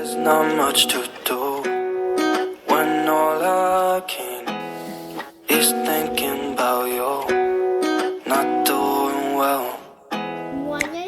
There's not much to do when all I can is thinking about you. Not doing well,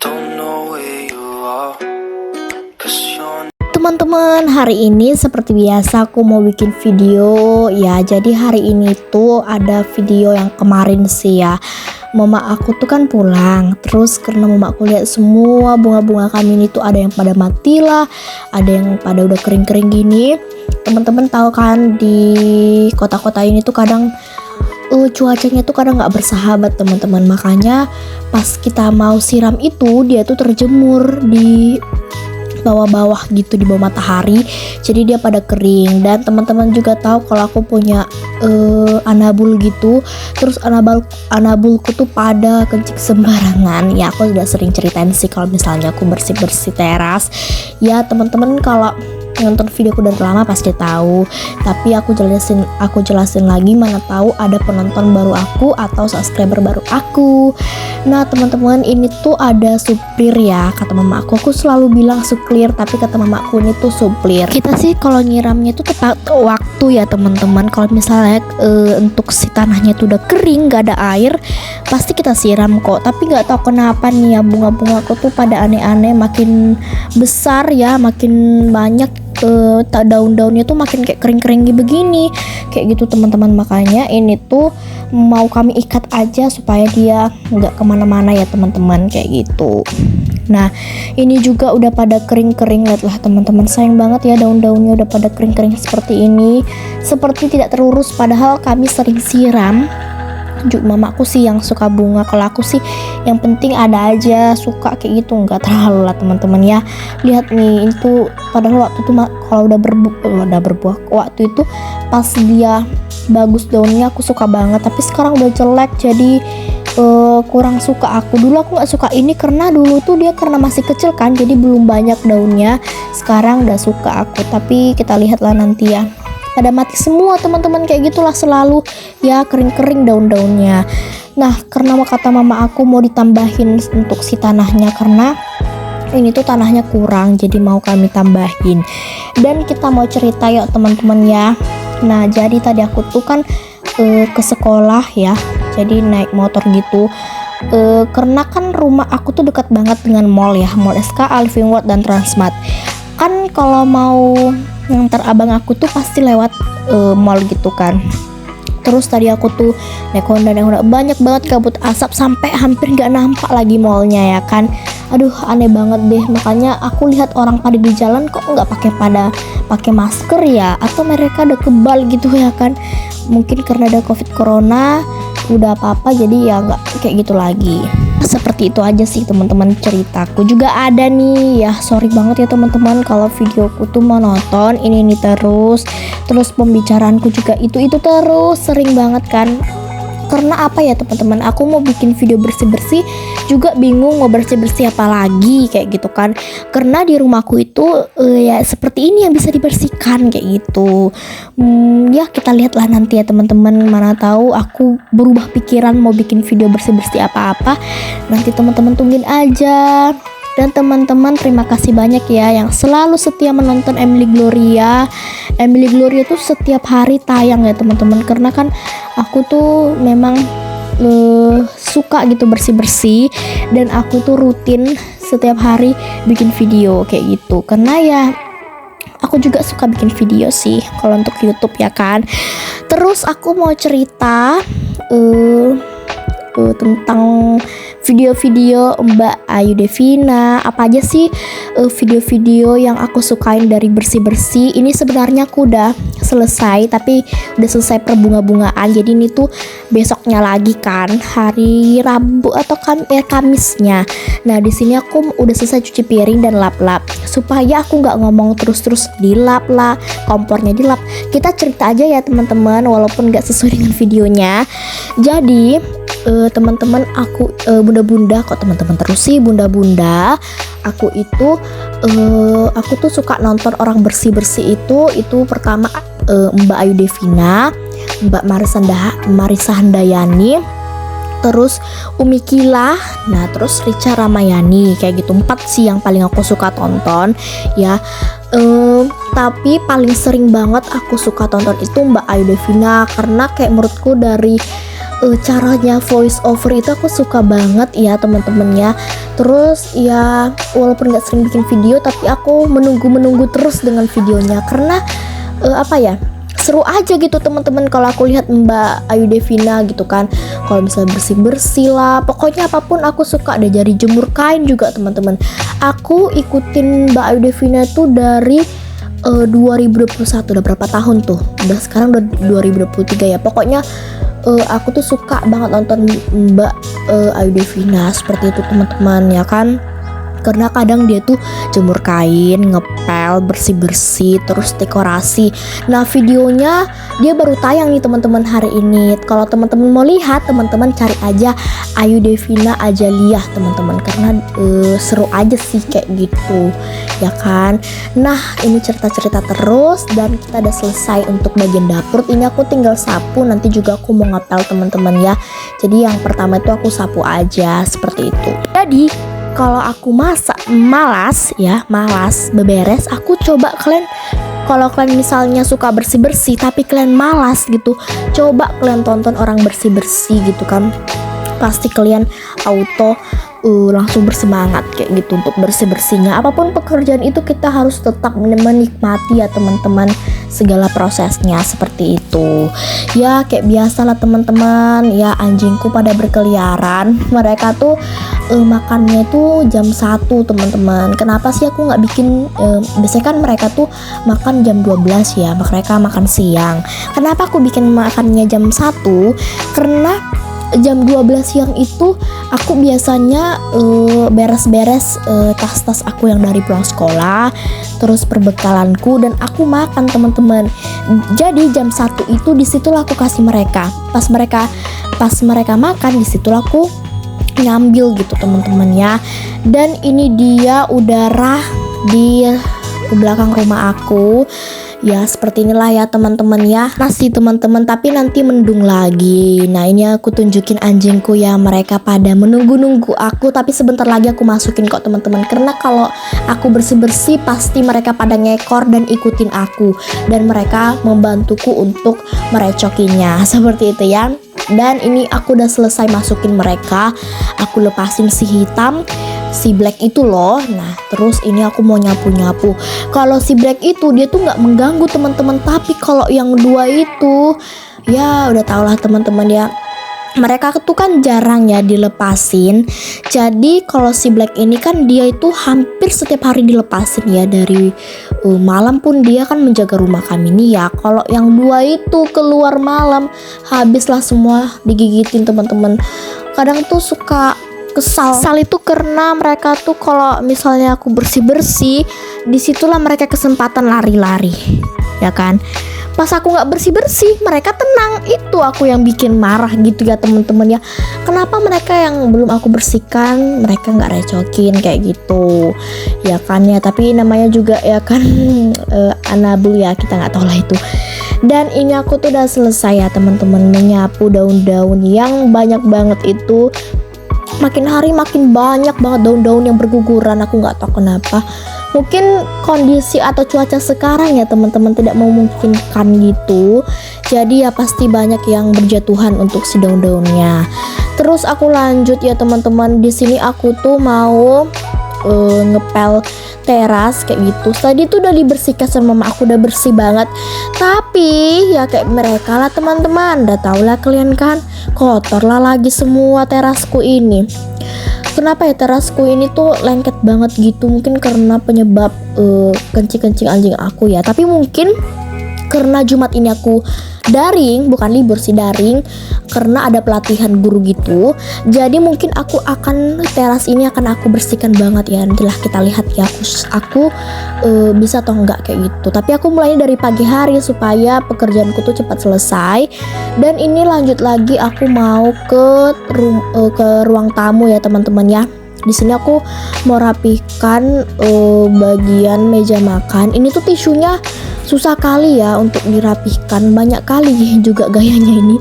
don't know where you are, 'cause you're. Teman-teman, hari ini seperti biasa aku mau bikin video ya. Jadi hari ini tuh ada video yang kemarin sih ya. Mama aku tuh kan pulang, terus karena mama aku lihat semua bunga-bunga kami ini tuh ada yang pada mati lah, ada yang pada udah kering-kering gini. Teman-teman tahu kan di kota-kota ini tuh kadang cuacanya tuh kadang nggak bersahabat teman-teman. Makanya pas kita mau siram itu dia tuh terjemur di bawah-bawah gitu, di bawah matahari, jadi dia pada kering. Dan teman-teman juga tahu kalau aku punya anabul gitu, terus anabulku tuh pada kencing sembarangan ya. Aku udah sering ceritain sih kalau misalnya aku bersih-bersih teras ya. Teman-teman kalau nonton videoku dari lama pasti tahu, tapi aku jelasin lagi, mana tahu ada penonton baru aku atau subscriber baru aku. Nah teman-teman, ini tuh ada suplir ya, kata mama aku selalu bilang suplir, tapi kata mama aku ini tuh suplir. Kita sih kalau nyiramnya tuh tepat waktu ya teman-teman. Kalau misalnya untuk si tanahnya tuh udah kering, gak ada air, pasti kita siram kok. Tapi nggak tahu kenapa nih ya, bunga-bunga aku tuh pada aneh-aneh, makin besar ya, makin banyak daun-daunnya tuh makin kayak kering-kering begini kayak gitu teman-teman. Makanya ini tuh mau kami ikat aja supaya dia nggak kemana-mana ya teman-teman, kayak gitu. Nah ini juga udah pada kering-kering, lihatlah teman-teman, sayang banget ya daun-daunnya udah pada kering-kering seperti ini, seperti tidak terurus, padahal kami sering siram. Mamaku sih yang suka bunga, kalau aku sih yang penting ada aja, suka kayak gitu, nggak terlalu lah teman-teman ya. Lihat nih, itu padahal waktu itu kalau udah berbuah waktu itu pas dia bagus daunnya aku suka banget, tapi sekarang udah jelek, jadi kurang suka aku. Dulu aku nggak suka ini karena dulu tuh dia karena masih kecil kan, jadi belum banyak daunnya. Sekarang udah suka aku, tapi kita lihatlah nanti ya. Pada mati semua teman-teman, kayak gitulah selalu ya, kering-kering daun-daunnya. Nah karena kata mama aku mau ditambahin untuk si tanahnya, karena ini tuh tanahnya kurang, jadi mau kami tambahin. Dan kita mau cerita yuk teman-teman ya. Nah jadi tadi aku tuh kan ke sekolah ya, jadi naik motor gitu. Karena kan rumah aku tuh dekat banget dengan mall ya, Mall SK, Alfamart World dan Transmart. Kan kalau mau nganter abang aku tuh pasti lewat mall gitu kan. Terus tadi aku tuh naik Honda banyak banget kabut asap sampai hampir nggak nampak lagi mallnya ya kan. Aduh aneh banget deh. Makanya aku lihat orang pada di jalan kok nggak pakai masker ya, atau mereka udah kebal gitu ya kan. Mungkin karena ada covid corona udah apa-apa, jadi ya nggak kayak gitu lagi. Seperti itu aja sih teman-teman ceritaku. Juga ada nih ya, sorry banget ya teman-teman kalau videoku tuh monoton ini terus pembicaraanku juga itu terus, sering banget kan. Karena apa ya teman-teman, aku mau bikin video bersih-bersih juga bingung mau bersih-bersih apa lagi kayak gitu kan. Karena di rumahku itu ya seperti ini yang bisa dibersihkan kayak gitu. Ya kita lihatlah nanti ya teman-teman, mana tahu aku berubah pikiran mau bikin video bersih-bersih apa-apa. Nanti teman-teman tungguin aja. Dan teman-teman terima kasih banyak ya yang selalu setia menonton Emily Gloria. Emily Gloria tuh setiap hari tayang ya teman-teman, karena kan aku tuh memang suka gitu bersih-bersih, dan aku tuh rutin setiap hari bikin video kayak gitu. Karena ya aku juga suka bikin video sih kalau untuk YouTube ya kan. Terus aku mau cerita tentang video-video Mbak Ayu Devina. Apa aja sih video-video yang aku sukain dari bersih-bersih. Ini sebenarnya aku udah selesai, tapi udah selesai perbunga-bungaan. Jadi ini tuh besoknya lagi kan, hari Rabu atau Kamisnya. Nah di sini aku udah selesai cuci piring dan lap-lap. Supaya aku nggak ngomong terus-terus dilap lah, kompornya dilap. Kita cerita aja ya teman-teman, walaupun nggak sesuai dengan videonya. Jadi teman-teman aku bunda-bunda, kok teman-teman terus sih bunda-bunda, aku tuh suka nonton orang bersih-bersih itu pertama Mbak Ayu Devina, Mbak Marissa Handayani, terus Umi Kila, nah terus Richa Ramayani, kayak gitu. 4 sih yang paling aku suka tonton ya. Tapi paling sering banget aku suka tonton itu Mbak Ayu Devina, karena kayak menurutku dari caranya voice over itu aku suka banget ya teman-teman ya. Terus ya walaupun gak sering bikin video, tapi aku menunggu terus dengan videonya, karena apa ya, seru aja gitu teman-teman kalau aku lihat Mbak Ayu Devina gitu kan. Kalau misalnya bersih-bersih lah, pokoknya apapun aku suka deh. Dari jemur kain juga teman-teman, aku ikutin Mbak Ayu Devina tuh dari 2021, udah berapa tahun tuh, udah sekarang udah 2023 ya. Pokoknya aku tuh suka banget nonton Mbak Ayu Devina seperti itu teman-teman ya kan. Karena kadang dia tuh jemur kain, ngepel, bersih-bersih, terus dekorasi. Nah videonya dia baru tayang nih teman-teman hari ini. Kalau teman-teman mau lihat, teman-teman cari aja Ayu Devina Azaliah teman-teman, karena seru aja sih kayak gitu ya kan. Nah ini cerita-cerita terus, dan kita udah selesai untuk bagian dapur. Ini aku tinggal sapu, nanti juga aku mau ngepel teman-teman ya. Jadi yang pertama itu aku sapu aja seperti itu. Jadi kalau aku masak malas beberes, aku coba kalau kalian misalnya suka bersih-bersih tapi kalian malas gitu, coba kalian tonton orang bersih-bersih gitu kan, pasti kalian auto langsung bersemangat kayak gitu untuk bersih-bersihnya. Apapun pekerjaan itu kita harus tetap menikmati ya teman-teman, segala prosesnya seperti itu ya. Kayak biasalah teman-teman ya, anjingku pada berkeliaran. Mereka tuh makannya tuh jam 1 teman-teman. Kenapa sih aku nggak bikin biasanya kan mereka tuh makan jam 12 ya, mereka makan siang. Kenapa aku bikin makannya jam 1? Karena jam 12 siang itu aku biasanya beres-beres tas-tas aku yang dari pulang sekolah, terus perbekalanku, dan aku makan teman-teman. Jadi jam 1 itu disitulah aku kasih mereka. Pas mereka makan, disitulah aku ngambil gitu teman-teman ya. Dan ini dia udara di belakang rumah aku. Ya seperti inilah ya teman-teman ya. Masih teman-teman, tapi nanti mendung lagi. Nah ini aku tunjukin anjingku ya, mereka pada menunggu-nunggu aku. Tapi sebentar lagi aku masukin kok teman-teman, karena kalau aku bersih-bersih pasti mereka pada ngekor dan ikutin aku, dan mereka membantuku untuk merecokinya seperti itu ya. Dan ini aku udah selesai masukin mereka. Aku lepasin si hitam, si black itu loh. Nah terus ini aku mau nyapu-nyapu. Kalau si black itu dia tuh nggak mengganggu teman-teman, tapi kalau yang dua itu ya udah tau lah teman-teman ya, mereka tuh kan jarang ya dilepasin. Jadi kalau si black ini kan dia itu hampir setiap hari dilepasin ya, dari malam pun dia kan menjaga rumah kami nih ya. Kalau yang dua itu keluar malam, habislah semua digigitin teman-teman. Kadang tuh suka kesal itu karena mereka tuh kalau misalnya aku bersih-bersih, disitulah mereka kesempatan lari-lari ya kan. Pas aku nggak bersih-bersih, mereka tenang. Itu aku yang bikin marah gitu ya teman-teman ya. Kenapa mereka yang belum aku bersihkan mereka nggak recokin kayak gitu ya kan ya. Tapi namanya juga ya kan anabul ya, kita nggak tahu lah itu. Dan ini aku tuh udah selesai ya teman-teman, menyapu daun-daun yang banyak banget itu. Makin hari makin banyak banget daun-daun yang berguguran. Aku nggak tahu kenapa. Mungkin kondisi atau cuaca sekarang ya teman-teman tidak memungkinkan gitu. Jadi ya pasti banyak yang berjatuhan untuk si daun-daunnya. Terus aku lanjut ya teman-teman. Di sini aku tuh mau ngepel teras kayak gitu. Tadi tuh udah dibersihkan sama mama aku, udah bersih banget. Tapi ya kayak mereka lah teman-teman, udah tau lah kalian kan, kotor lah lagi semua terasku ini. Kenapa ya terasku ini tuh lengket banget gitu? Mungkin karena penyebab kencing-kencing anjing aku ya. Tapi mungkin karena Jumat ini aku daring, bukan libur sih, daring, karena ada pelatihan guru gitu. Jadi mungkin teras ini akan aku bersihkan banget ya. Nantilah kita lihat ya aku bisa atau enggak kayak gitu. Tapi aku mulainya dari pagi hari supaya pekerjaanku tuh cepat selesai. Dan ini lanjut lagi, aku mau ke ruang tamu ya teman-teman ya. Di sini aku mau rapihkan bagian meja makan. Ini tuh tisunya susah kali ya untuk dirapihkan, banyak kali juga gayanya ini.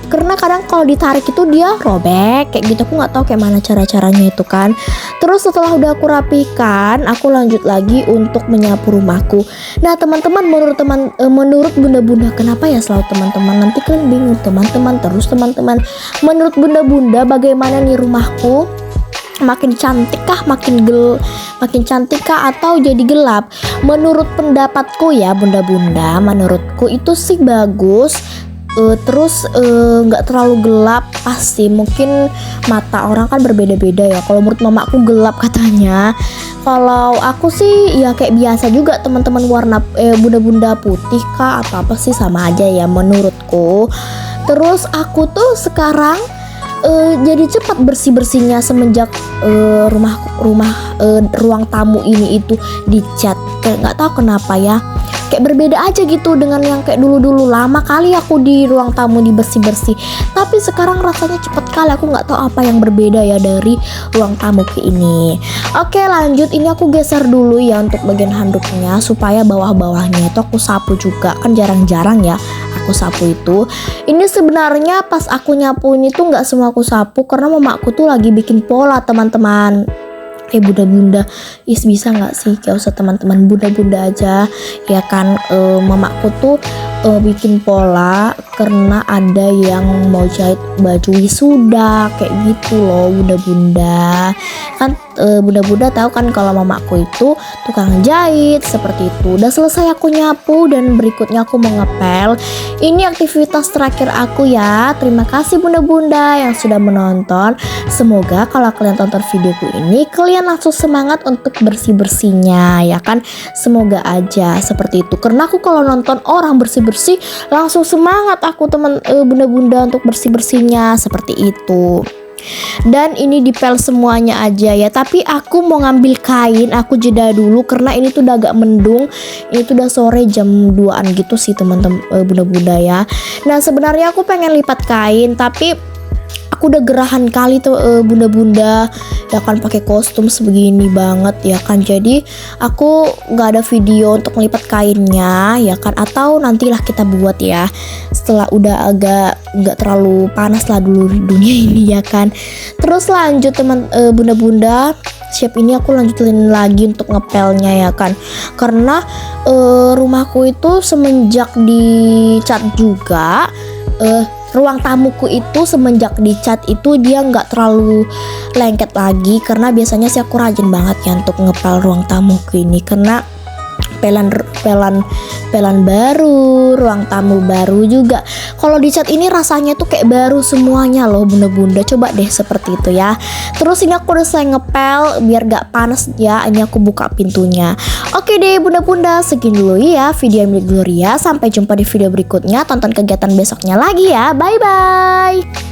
karena kadang kalau ditarik itu dia robek kayak gitu. Aku nggak tahu kayak mana cara-caranya itu kan. Terus setelah udah aku rapikan, aku lanjut lagi untuk menyapu rumahku. Nah teman-teman, menurut bunda-bunda, kenapa ya selalu teman-teman, nanti kalian bingung teman-teman. Terus teman-teman, menurut bunda-bunda bagaimana nih rumahku? Makin cantik kah, makin cantik kah, atau jadi gelap? Menurut pendapatku ya bunda-bunda, menurutku itu sih bagus. Terus nggak terlalu gelap, pasti mungkin mata orang kan berbeda-beda ya. Kalau menurut mamaku gelap katanya. Kalau aku sih ya kayak biasa juga teman-teman, warna bunda-bunda putih kah atau apa sih sama aja ya menurutku. Terus aku tuh sekarang jadi cepat bersih-bersihnya semenjak ruang tamu ini itu dicat. Kayak nggak tahu kenapa ya, kayak berbeda aja gitu dengan yang kayak dulu-dulu. Lama kali aku di ruang tamu dibersih-bersih, tapi sekarang rasanya cepet kali. Aku nggak tahu apa yang berbeda ya dari ruang tamu ke ini. Oke lanjut, ini aku geser dulu ya untuk bagian handuknya supaya bawah-bawahnya itu aku sapu juga, kan jarang-jarang ya aku sapu itu. Ini sebenarnya pas aku nyapu ini tuh nggak semua aku sapu karena mamaku tuh lagi bikin pola teman-teman. Bunda-bunda, bisa nggak sih gak usah teman-teman, bunda-bunda aja ya kan. Mamaku tuh bikin pola karena ada yang mau jahit baju wisuda kayak gitu loh bunda-bunda. Kan bunda-bunda tahu kan kalau mamaku itu tukang jahit seperti itu. Udah selesai aku nyapu dan berikutnya aku mau ngepel. Ini aktivitas terakhir aku ya. Terima kasih bunda-bunda yang sudah menonton. Semoga kalau kalian tonton videoku ini kalian langsung semangat untuk bersih-bersihnya ya kan. Semoga aja seperti itu, karena aku kalau nonton orang bersih-bersih langsung semangat aku bunda-bunda untuk bersih-bersihnya seperti itu. Dan ini dipel semuanya aja ya, tapi aku mau ngambil kain, aku jeda dulu karena ini tuh udah agak mendung. Ini tuh udah sore jam 2an gitu sih teman-teman, bunda-bunda ya. Nah sebenarnya aku pengen lipat kain, tapi aku udah gerahan kali tuh bunda-bunda ya kan pakai kostum sebegini banget ya kan. Jadi aku nggak ada video untuk ngelipat kainnya ya kan, atau nantilah kita buat ya setelah udah agak nggak terlalu panas lah dulu di dunia ini ya kan. Terus lanjut bunda-bunda, siap, ini aku lanjutin lagi untuk ngepelnya ya kan, karena rumahku itu semenjak dicat juga, ruang tamuku itu semenjak dicat itu dia nggak terlalu lengket lagi, karena biasanya sih aku rajin banget ya untuk ngepel ruang tamuku ini, karena pelan baru, ruang tamu baru juga. Kalau dicat ini rasanya tuh kayak baru semuanya loh bunda-bunda. Coba deh seperti itu ya. Terus ini aku udah selesai ngepel biar gak panas ya. Ini aku buka pintunya. Oke deh bunda-bunda, segini dulu ya video milik Gloria. Sampai jumpa di video berikutnya. Tonton kegiatan besoknya lagi ya. Bye bye.